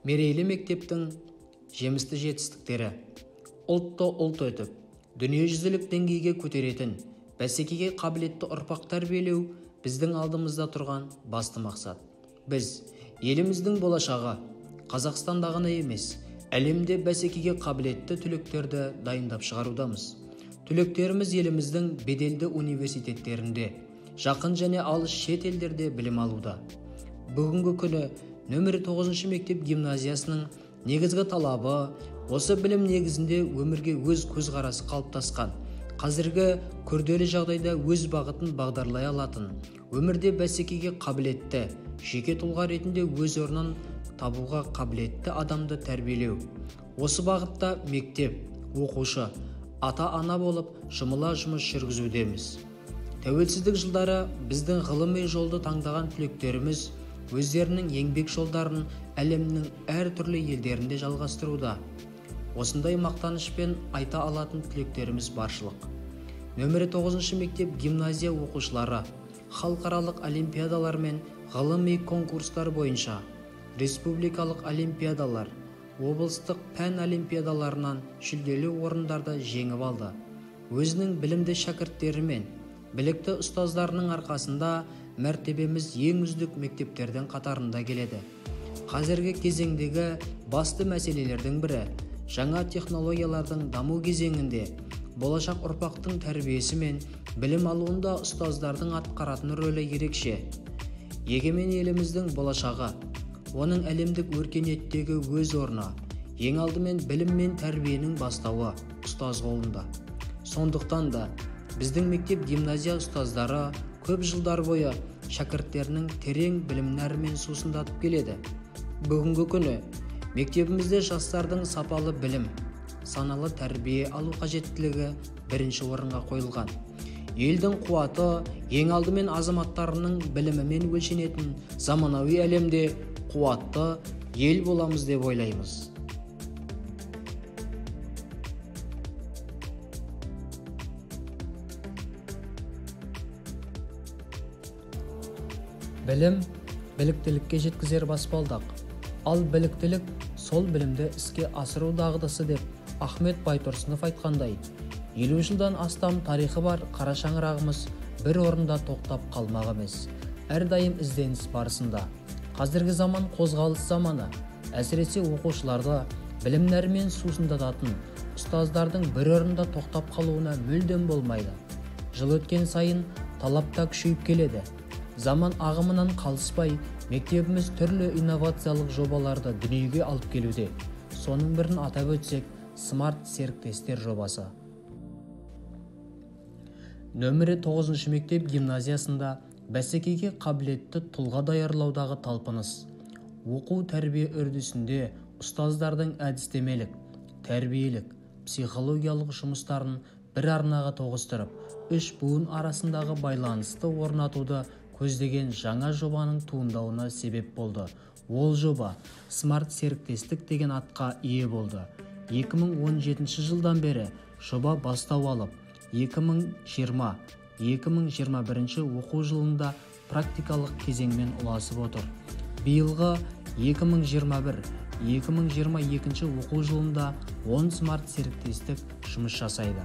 Мерейлі мектептің жемісті жетістіктері. Ұлтты ұлт өтіп, дүниежүзілік деңгейге көтеретін, бәсекеге қабілетті ұрпақ тәрбиелеу біздің алдымызда тұрған басты мақсат. Біз еліміздің болашағы Қазақстанда ғана емес, әлемде бәсекеге қабілетті түлектерді дайындап шығарудамыз. Түлектеріміз еліміздің беделді университеттерінде, жақын және алыс шет елдерде білім алуда. Бүгінгі күні нөмірі 9 мектеп гимназиясының негізгі талабы осы білім негізінде өмірге өз көзқарасы қалыптасқан, қазіргі күрделі жағдайда өз бағытын бағдарлай алатын, өмірде бәсекеге қабілетті, жеке тұлға ретінде өз орнын табуға қабілетті адамды тәрбиелеу. Осы бағытта мектеп, оқушы, ата-ана болып жұмыла жұмыс жүргізудеміз. Тәуелсіздік жылдары біздің ғылыми жолды таңдаған түлектеріміз өздерінің еңбек жолдарын әлемнің әр түрлі елдерінде жалғастыруда. Осындай мақтанышпен айта алатын түлектеріміз баршылық. Нөмірі 9 мектеп гимназия оқушылары халықаралық олимпиадалар мен ғылыми конкурстар бойынша республикалық олимпиадалар, облыстық пән олимпиадаларынан жүлделі орындарды жеңіп алды. Өзінің білімді шәкірттері мен білікті ұстаздарының арқасында мәртебеміз ең үздік мектептердің қатарында келеді. Қазіргі кезеңдегі басты мәселелердің бірі жаңа технологиялардың даму кезеңінде болашақ ұрпақтың тәрбиесі мен білім алуында ұстаздардың атқаратын рөлі ерекше. Егемен еліміздің болашағы, оның әлемдік өркениеттегі өз орны, ең алдымен білім мен тәрбиенің бастауы ұстаз қолында. Сондықтан да біздің мектеп гимназия ұстаздары көп жылдар бойы шәкірттерінің терең білім нәрімен сусындатып келеді. Бүгінгі күні мектебімізде жастардың сапалы білім, саналы тәрбие алу қажеттілігі бірінші орынға қойылған. Елдің қуаты ең алдымен азаматтарының білімімен өлшенетін заманауи әлемде қуатты ел боламыз деп ойлаймыз. Білім біліктілікке жеткізер баспалдақ, ал біліктілік сол білімді іске асыру дағдысы деп Ахмет Байтұрсынов айтқандай, 50 жылдан астам тарихы бар қара шаңырағымыз бір орында тоқтап қалмақ емес. Әрдайым ізденіс барысында. Қазіргі заман қозғалыс заманы, әсіресе оқушыларды білім нәрімен сусындататын ұстаздардың бір орында тоқтап қалуына мүлдем болмайды. Жыл өткен сайын талап та күшейіп келеді. Заман ағымынан қалыспай, мектебіміз түрлі инновациялық жобаларды дүниеге алып келуде. Соның бірін атап өтсек, смарт серіктестер жобасы. Нөмірі 9 мектеп гимназиясында бәсекеге қабілетті тұлға даярлаудағы талпыныс. Оқу тәрбие үрдісінде ұстаздардың әдістемелік, тәрбиелік, психологиялық жұмыстарын бір арнаға тоғыстырып, үш буын арасындағы байланысты орнатуды көздеген жаңа жобаның туындауына себеп болды. Ол жоба смарт серіктестік деген атқа ие болды. 2017 жылдан бері жоба бастау алып, 2020-2021 оқу жылында практикалық кезеңмен ұласып отыр. Биылғы 2021-2022 оқу жылында 10 смарт серіктестік жұмыс жасайды.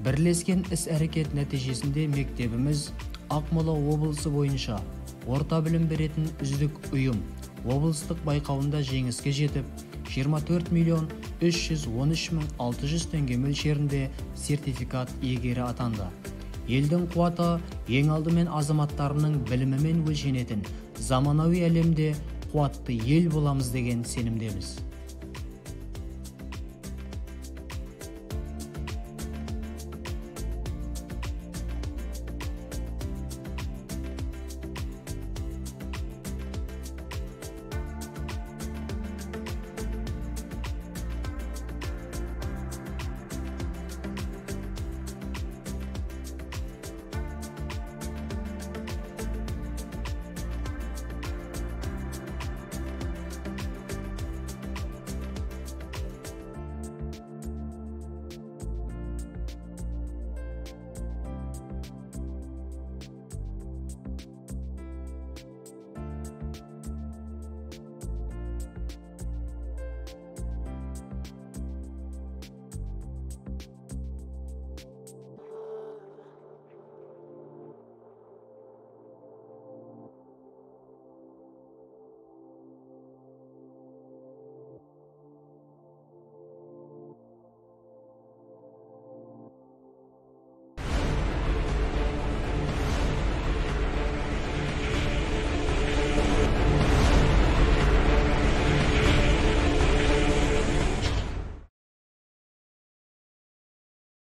Бірлескен іс-әрекет нәтижесінде мектебіміз Ақмола облысы бойынша орта білім беретін үздік ұйым облыстық байқауында жеңіске жетіп, 24.313.600 теңге мөлшерінде сертификат иегері атанды. Елдің қуаты ең алдымен азаматтарының білімімен өлшенетін заманауи әлемде қуатты ел боламыз деген сенімдеміз.